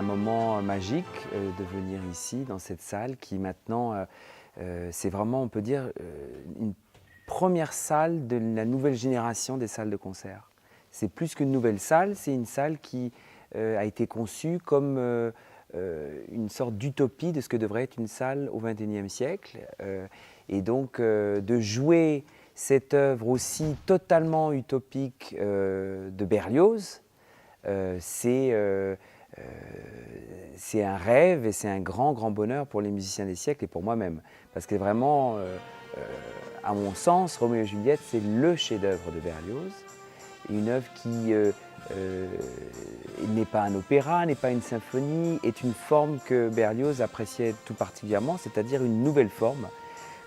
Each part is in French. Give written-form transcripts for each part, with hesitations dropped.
un moment magique de venir ici, dans cette salle qui maintenant, c'est vraiment, on peut dire, une première salle de la nouvelle génération des salles de concert. C'est plus qu'une nouvelle salle, c'est une salle qui a été conçue comme une sorte d'utopie de ce que devrait être une salle au XXIe siècle. Et donc de jouer cette œuvre aussi totalement utopique de Berlioz, c'est un rêve et c'est un grand bonheur pour les musiciens des siècles et pour moi-même. Parce que vraiment, à mon sens, Roméo et Juliette, c'est le chef-d'œuvre de Berlioz. Une œuvre qui n'est pas un opéra, n'est pas une symphonie, est une forme que Berlioz appréciait tout particulièrement, c'est-à-dire une nouvelle forme.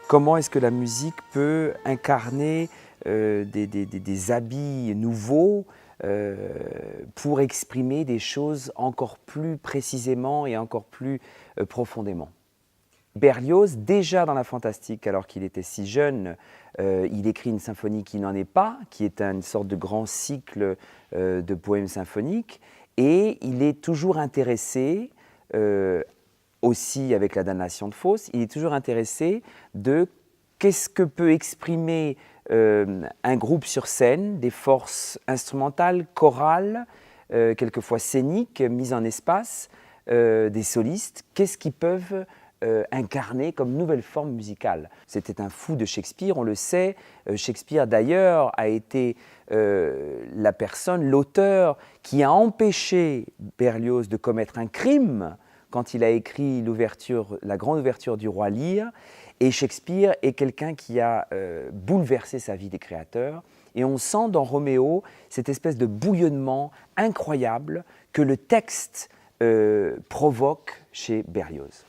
Comment est-ce que la musique peut incarner des habits nouveaux pour exprimer des choses encore plus précisément et encore plus profondément. Berlioz, déjà dans la fantastique, alors qu'il était si jeune, il écrit une symphonie qui n'en est pas, qui est une sorte de grand cycle de poèmes symphoniques, et il est toujours intéressé, aussi avec la damnation de Faust, il est toujours intéressé de qu'est-ce que peut exprimer un groupe sur scène, des forces instrumentales, chorales, quelquefois scéniques, mises en espace, des solistes, qu'est-ce qu'ils peuvent incarner comme nouvelle forme musicale. C'était un fou de Shakespeare, on le sait. Shakespeare d'ailleurs a été la personne, l'auteur qui a empêché Berlioz de commettre un crime quand il a écrit la grande ouverture du Roi Lear. Et Shakespeare est quelqu'un qui a bouleversé sa vie des créateurs. Et on sent dans Roméo cette espèce de bouillonnement incroyable que le texte provoque chez Berlioz.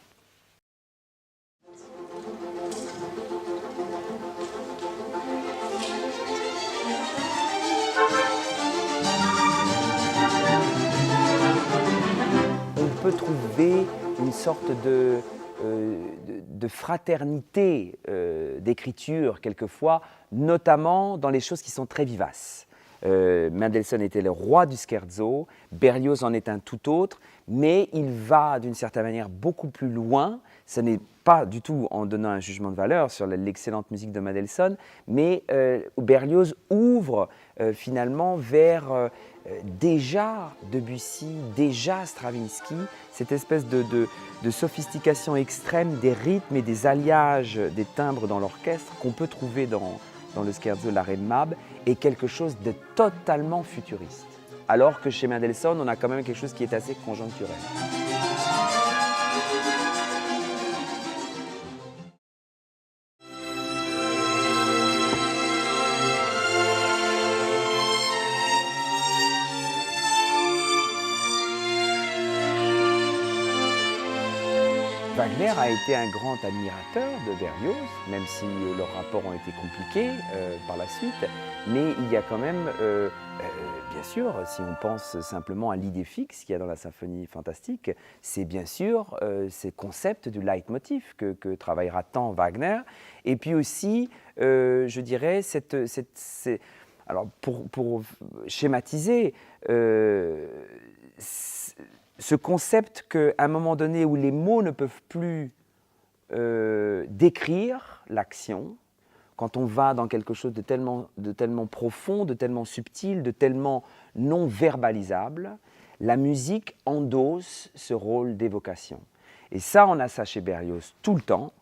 On peut trouver une sorte de fraternité d'écriture quelquefois, notamment dans les choses qui sont très vivaces. Mendelssohn était le roi du scherzo, Berlioz en est un tout autre, mais il va d'une certaine manière beaucoup plus loin. Ce n'est pas du tout en donnant un jugement de valeur sur l'excellente musique de Mendelssohn, mais Berlioz ouvre finalement vers déjà Debussy, déjà Stravinsky, cette espèce de sophistication extrême des rythmes et des alliages des timbres dans l'orchestre qu'on peut trouver dans le scherzo La Reine Mab, est quelque chose de totalement futuriste. Alors que chez Mendelssohn, on a quand même quelque chose qui est assez conjoncturel. Wagner a été un grand admirateur de Berlioz, même si leurs rapports ont été compliqués par la suite. Mais il y a quand même, bien sûr, si on pense simplement à l'idée fixe qu'il y a dans la symphonie fantastique, c'est bien sûr ce concept du leitmotiv que travaillera tant Wagner. Et puis aussi, je dirais, alors pour schématiser, ce concept qu'à un moment donné où les mots ne peuvent plus décrire l'action, quand on va dans quelque chose de tellement profond, de tellement subtil, de tellement non verbalisable, la musique endosse ce rôle d'évocation. Et ça, on a ça chez Berlioz tout le temps.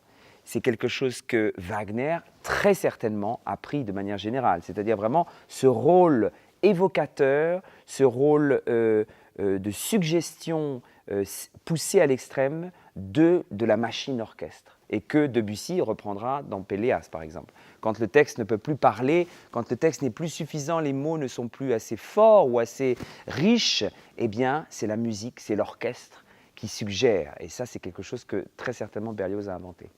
C'est quelque chose que Wagner, très certainement, a pris de manière générale. C'est-à-dire vraiment ce rôle évocateur, ce rôle de suggestion poussée à l'extrême de la machine orchestre, et que Debussy reprendra dans Péléas, par exemple. Quand le texte ne peut plus parler, quand le texte n'est plus suffisant, les mots ne sont plus assez forts ou assez riches, eh bien, c'est la musique, c'est l'orchestre qui suggère. Et ça, c'est quelque chose que très certainement Berlioz a inventé.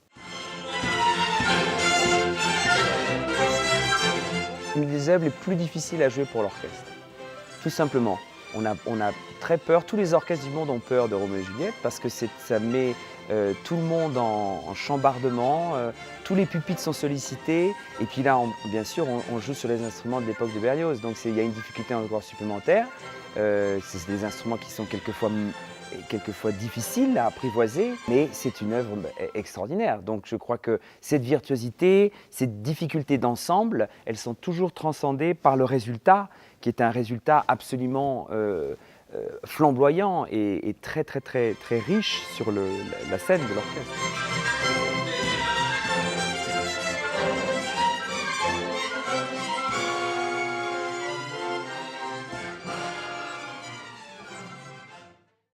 Une des œuvres les plus difficiles à jouer pour l'orchestre, tout simplement. On a très peur, tous les orchestres du monde ont peur de Roméo et Juliette parce que ça met tout le monde en chambardement, tous les pupitres sont sollicités, et puis là, bien sûr, on joue sur les instruments de l'époque de Berlioz, donc il y a une difficulté encore supplémentaire. C'est des instruments qui sont quelquefois difficiles à apprivoiser, mais c'est une œuvre extraordinaire. Donc je crois que cette virtuosité, cette difficulté d'ensemble, elles sont toujours transcendées par le résultat, qui est un résultat absolument flamboyant et très riche sur la scène de l'orchestre.